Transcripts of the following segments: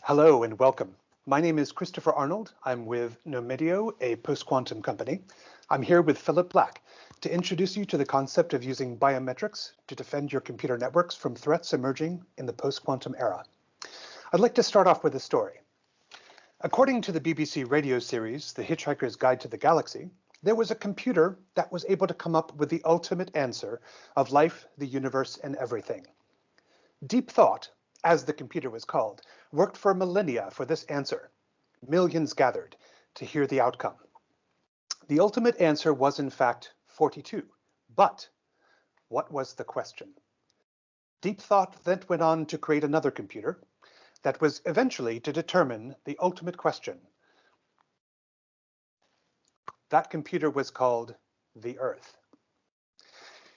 Hello and welcome. My name is Christopher Arnold. I'm with Nomidio, a post-quantum company. I'm here with Philip Black to introduce you to the concept of using biometrics to defend your computer networks from threats emerging in the post-quantum era. I'd like to start off with a story. According to the BBC radio series, The Hitchhiker's Guide to the Galaxy, there was a computer that was able to come up with the ultimate answer of life, the universe, and everything. Deep Thought, as the computer was called, worked for millennia for this answer. Millions gathered to hear the outcome. The ultimate answer was in fact 42. But what was the question? Deep Thought then went on to create another computer that was eventually to determine the ultimate question. That computer was called the Earth.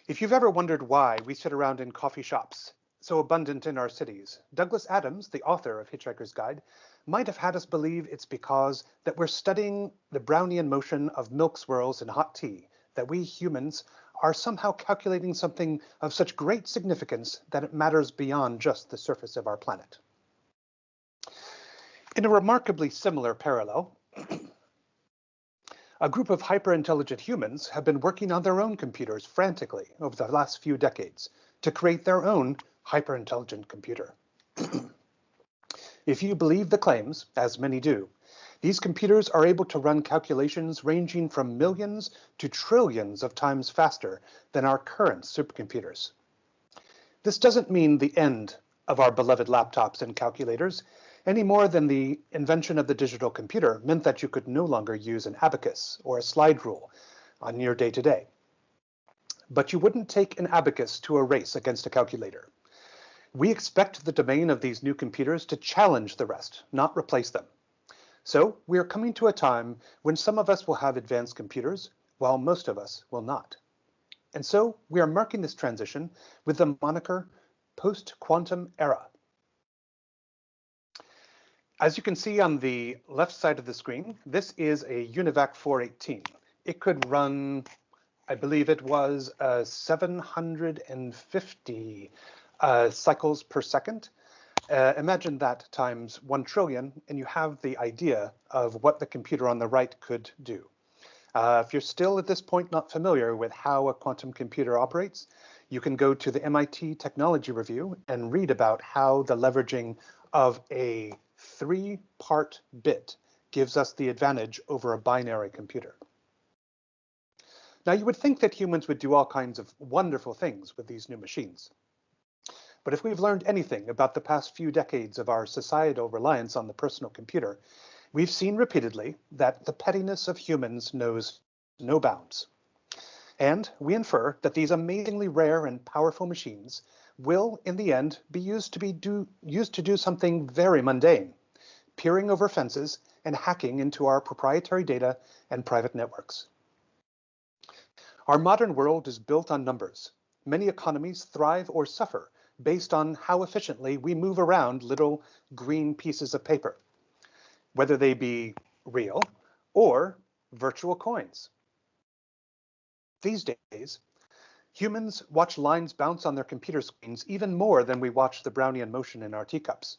If you've ever wondered why we sit around in coffee shops so abundant in our cities, Douglas Adams, the author of Hitchhiker's Guide, might have had us believe it's because that we're studying the Brownian motion of milk swirls in hot tea, that we humans are somehow calculating something of such great significance that it matters beyond just the surface of our planet. In a remarkably similar parallel, a group of hyper-intelligent humans have been working on their own computers frantically over the last few decades to create their own hyper-intelligent computer. If you believe the claims, as many do, these computers are able to run calculations ranging from millions to trillions of times faster than our current supercomputers. This doesn't mean the end of our beloved laptops and calculators, any more than the invention of the digital computer meant that you could no longer use an abacus or a slide rule on your day-to-day. But you wouldn't take an abacus to a race against a calculator. We expect the domain of these new computers to challenge the rest, not replace them. So we are coming to a time when some of us will have advanced computers, while most of us will not. And so we are marking this transition with the moniker post-quantum era. As you can see on the left side of the screen, this is a UNIVAC 418. It could run, I believe it was 750 cycles per second. Imagine that times 1 trillion, and you have the idea of what the computer on the right could do. If you're still at this point not familiar with how a quantum computer operates, you can go to the MIT Technology Review and read about how the leveraging of a 3-part bit gives us the advantage over a binary computer. Now, you would think that humans would do all kinds of wonderful things with these new machines. But if we've learned anything about the past few decades of our societal reliance on the personal computer, we've seen repeatedly that the pettiness of humans knows no bounds. And we infer that these amazingly rare and powerful machines will, in the end, be used to do something very mundane, peering over fences and hacking into our proprietary data and private networks. Our modern world is built on numbers. Many economies thrive or suffer based on how efficiently we move around little green pieces of paper, whether they be real or virtual coins. These days, humans watch lines bounce on their computer screens even more than we watch the Brownian motion in our teacups.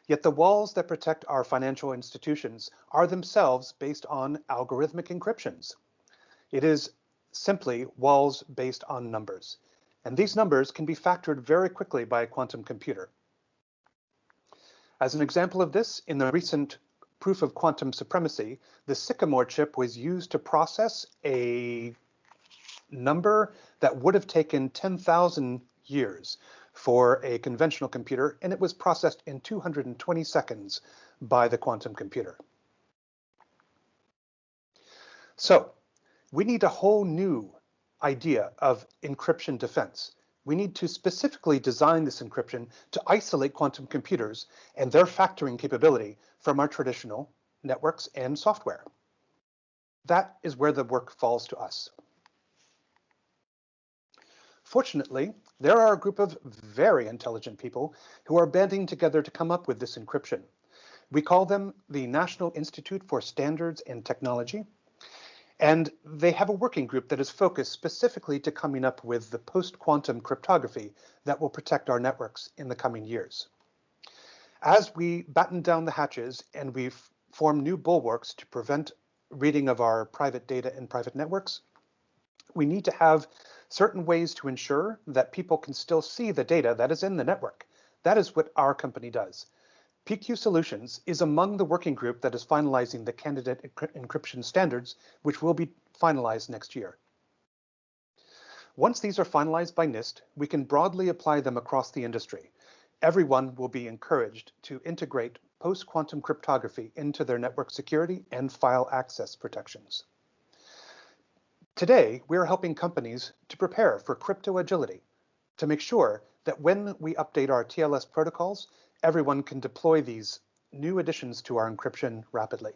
Yet the walls that protect our financial institutions are themselves based on algorithmic encryptions. It is simply walls based on numbers. And these numbers can be factored very quickly by a quantum computer. As an example of this, in the recent proof of quantum supremacy, the Sycamore chip was used to process a number that would have taken 10,000 years for a conventional computer, and it was processed in 220 seconds by the quantum computer. So we need a whole new idea of encryption defense. We need to specifically design this encryption to isolate quantum computers and their factoring capability from our traditional networks and software. That is where the work falls to us. Fortunately, there are a group of very intelligent people who are banding together to come up with this encryption. We call them the National Institute for Standards and Technology, and they have a working group that is focused specifically to coming up with the post-quantum cryptography that will protect our networks in the coming years. As we batten down the hatches and we form new bulwarks to prevent reading of our private data in private networks, we need to have certain ways to ensure that people can still see the data that is in the network. That is what our company does. PQ Solutions is among the working group that is finalizing the candidate encryption standards, which will be finalized next year. Once these are finalized by NIST, we can broadly apply them across the industry. Everyone will be encouraged to integrate post-quantum cryptography into their network security and file access protections. Today, we are helping companies to prepare for crypto agility, to make sure that when we update our TLS protocols, everyone can deploy these new additions to our encryption rapidly.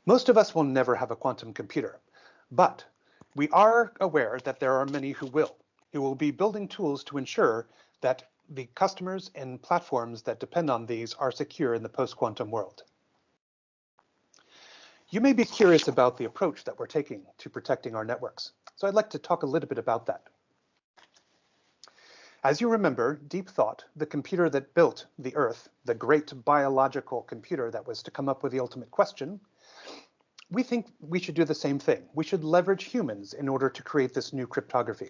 Most of us will never have a quantum computer, but we are aware that there are many who will be building tools to ensure that the customers and platforms that depend on these are secure in the post-quantum world. You may be curious about the approach that we're taking to protecting our networks, so I'd like to talk a little bit about that. As you remember, Deep Thought, the computer that built the Earth, the great biological computer that was to come up with the ultimate question, we think we should do the same thing. We should leverage humans in order to create this new cryptography.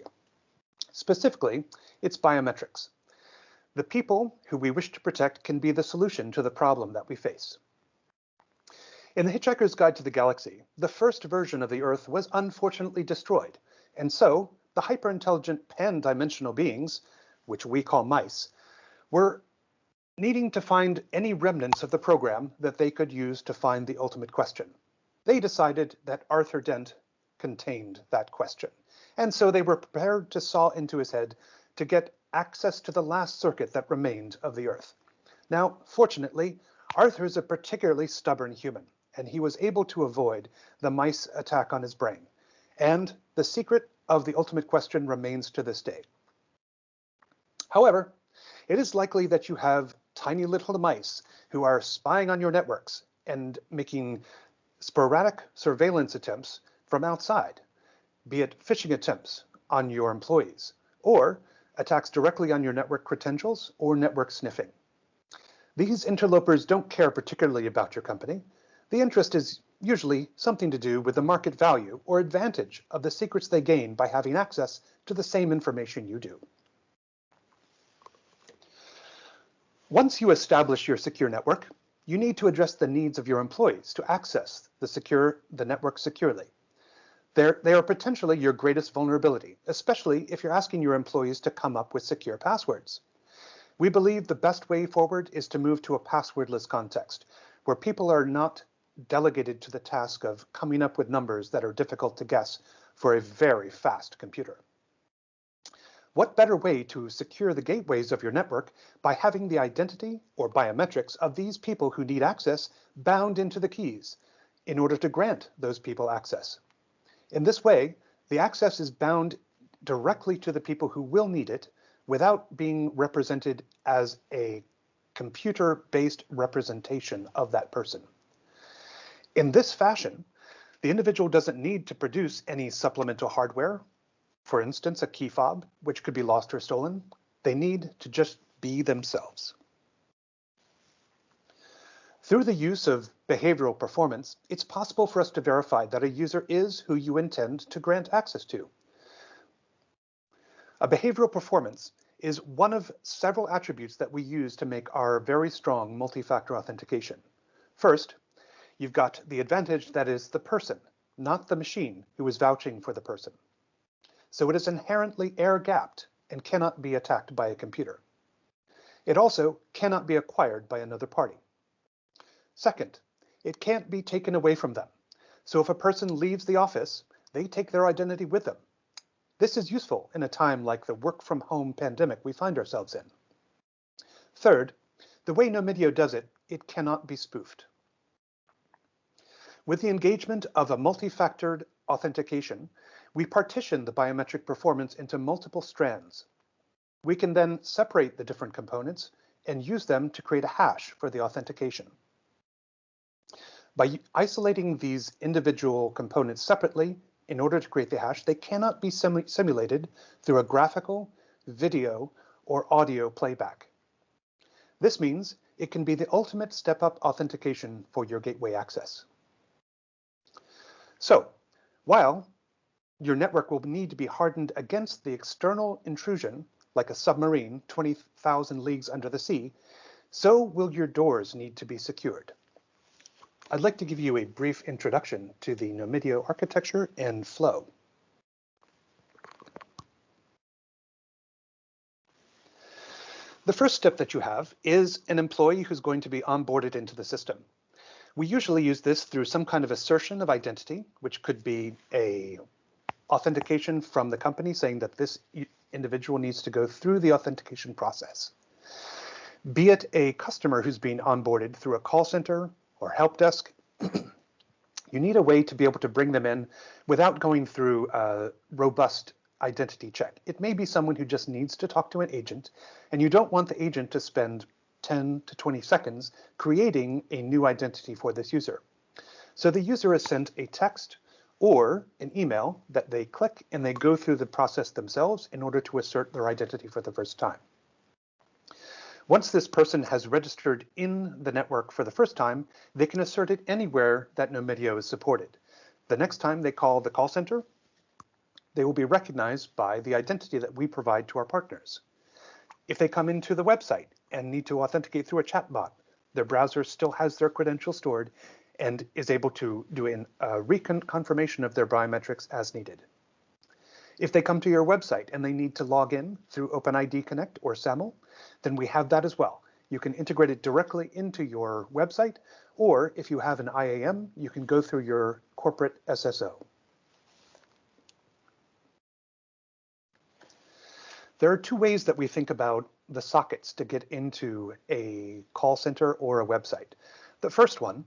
Specifically, it's biometrics. The people who we wish to protect can be the solution to the problem that we face. In The Hitchhiker's Guide to the Galaxy, the first version of the Earth was unfortunately destroyed, and so the hyper-intelligent pan-dimensional beings, which we call mice, were needing to find any remnants of the program that they could use to find the ultimate question. They decided that Arthur Dent contained that question, and so they were prepared to saw into his head to get access to the last circuit that remained of the Earth. Now, fortunately, Arthur is a particularly stubborn human, and he was able to avoid the mice attack on his brain. And the secret of the ultimate question remains to this day. However, it is likely that you have tiny little mice who are spying on your networks and making sporadic surveillance attempts from outside, be it phishing attempts on your employees, or attacks directly on your network credentials or network sniffing. These interlopers don't care particularly about your company. The interest is usually something to do with the market value or advantage of the secrets they gain by having access to the same information you do. Once you establish your secure network, you need to address the needs of your employees to access the network securely. They are potentially your greatest vulnerability, especially if you're asking your employees to come up with secure passwords. We believe the best way forward is to move to a passwordless context, where people are not delegated to the task of coming up with numbers that are difficult to guess for a very fast computer. What better way to secure the gateways of your network by having the identity or biometrics of these people who need access bound into the keys in order to grant those people access? In this way, the access is bound directly to the people who will need it without being represented as a computer-based representation of that person. In this fashion, the individual doesn't need to produce any supplemental hardware, for instance, a key fob, which could be lost or stolen. They need to just be themselves. Through the use of behavioral performance, it's possible for us to verify that a user is who you intend to grant access to. A behavioral performance is one of several attributes that we use to make our very strong multi-factor authentication. First, you've got the advantage that is the person, not the machine who is vouching for the person. So it is inherently air-gapped and cannot be attacked by a computer. It also cannot be acquired by another party. Second, it can't be taken away from them. So if a person leaves the office, they take their identity with them. This is useful in a time like the work-from-home pandemic we find ourselves in. Third, the way Nomidio does it, it cannot be spoofed. With the engagement of a multi-factored authentication, we partition the biometric performance into multiple strands. We can then separate the different components and use them to create a hash for the authentication. By isolating these individual components separately, in order to create the hash, they cannot be simulated through a graphical, video, or audio playback. This means it can be the ultimate step-up authentication for your gateway access. So, while your network will need to be hardened against the external intrusion, like a submarine 20,000 leagues under the sea, so will your doors need to be secured. I'd like to give you a brief introduction to the Nomidio architecture and flow. The first step that you have is an employee who's going to be onboarded into the system. We usually use this through some kind of assertion of identity, which could be a authentication from the company saying that this individual needs to go through the authentication process. Be it a customer who's being onboarded through a call center or help desk, you need a way to be able to bring them in without going through a robust identity check. It may be someone who just needs to talk to an agent, and you don't want the agent to spend 10 to 20 seconds creating a new identity for this user. So the user is sent a text or an email that they click and they go through the process themselves in order to assert their identity for the first time. Once this person has registered in the network for the first time, they can assert it anywhere that Nomidio is supported. The next time they call the call center, they will be recognized by the identity that we provide to our partners. If they come into the website and need to authenticate through a chatbot, their browser still has their credentials stored and is able to do a reconfirmation of their biometrics as needed. If they come to your website and they need to log in through OpenID Connect or SAML, then we have that as well. You can integrate it directly into your website, or if you have an IAM, you can go through your corporate SSO. There are two ways that we think about the sockets to get into a call center or a website. The first one,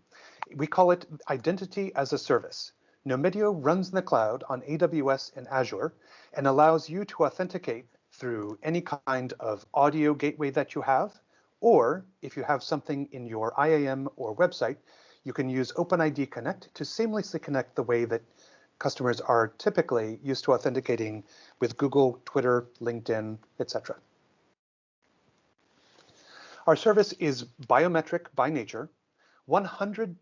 we call it identity as a service. Nomidio runs in the cloud on AWS and Azure and allows you to authenticate through any kind of audio gateway that you have, or if you have something in your IAM or website, you can use OpenID Connect to seamlessly connect the way that customers are typically used to authenticating with Google, Twitter, LinkedIn, etc. Our service is biometric by nature, 100%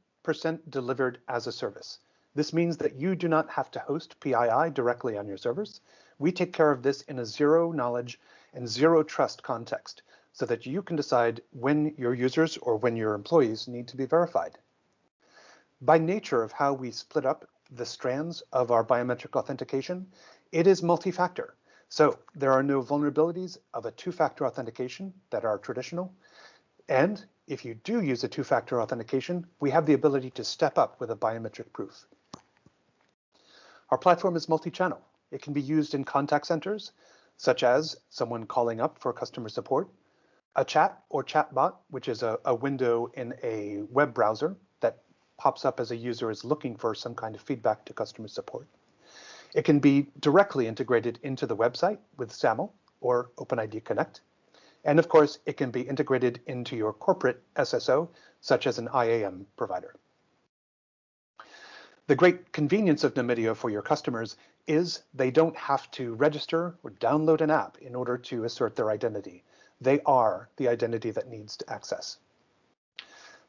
delivered as a service. This means that you do not have to host PII directly on your servers. We take care of this in a zero knowledge and zero trust context so that you can decide when your users or when your employees need to be verified. By nature of how we split up the strands of our biometric authentication, it is multi-factor. So there are no vulnerabilities of a two-factor authentication that are traditional. And if you do use a two-factor authentication, we have the ability to step up with a biometric proof. Our platform is multi-channel. It can be used in contact centers, such as someone calling up for customer support, a chat or chatbot, which is a window in a web browser that pops up as a user is looking for some kind of feedback to customer support. It can be directly integrated into the website with SAML or OpenID Connect. And of course, it can be integrated into your corporate SSO, such as an IAM provider. The great convenience of Nomidio for your customers is they don't have to register or download an app in order to assert their identity. They are the identity that needs to access.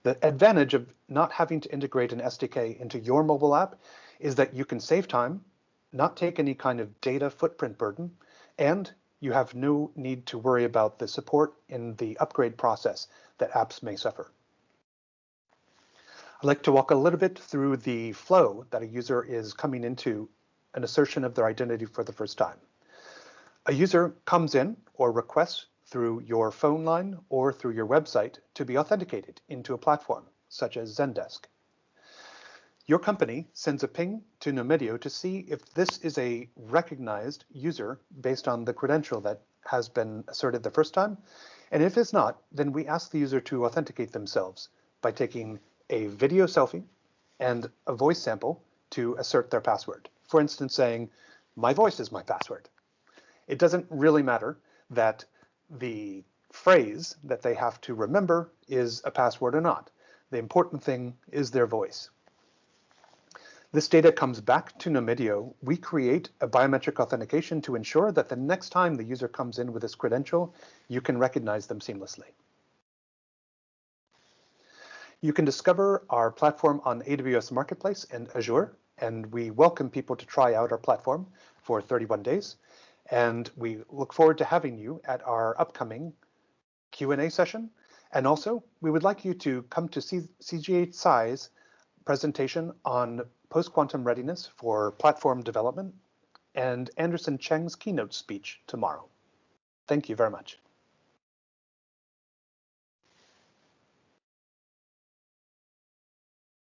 The advantage of not having to integrate an SDK into your mobile app is that you can save time, not take any kind of data footprint burden, and you have no need to worry about the support in the upgrade process that apps may suffer. I'd like to walk a little bit through the flow that a user is coming into an assertion of their identity for the first time. A user comes in or requests through your phone line or through your website to be authenticated into a platform, such as Zendesk. Your company sends a ping to Nomidio to see if this is a recognized user based on the credential that has been asserted the first time. And if it's not, then we ask the user to authenticate themselves by taking a video selfie and a voice sample to assert their password. For instance, saying, "My voice is my password." It doesn't really matter that the phrase that they have to remember is a password or not. The important thing is their voice. This data comes back to Nomidio. We create a biometric authentication to ensure that the next time the user comes in with this credential, you can recognize them seamlessly. You can discover our platform on AWS Marketplace and Azure, and we welcome people to try out our platform for 31 days. And we look forward to having you at our upcoming Q&A session. And also, we would like you to come to CGH Tsai's presentation on post-quantum readiness for platform development and Anderson Cheng's keynote speech tomorrow. Thank you very much.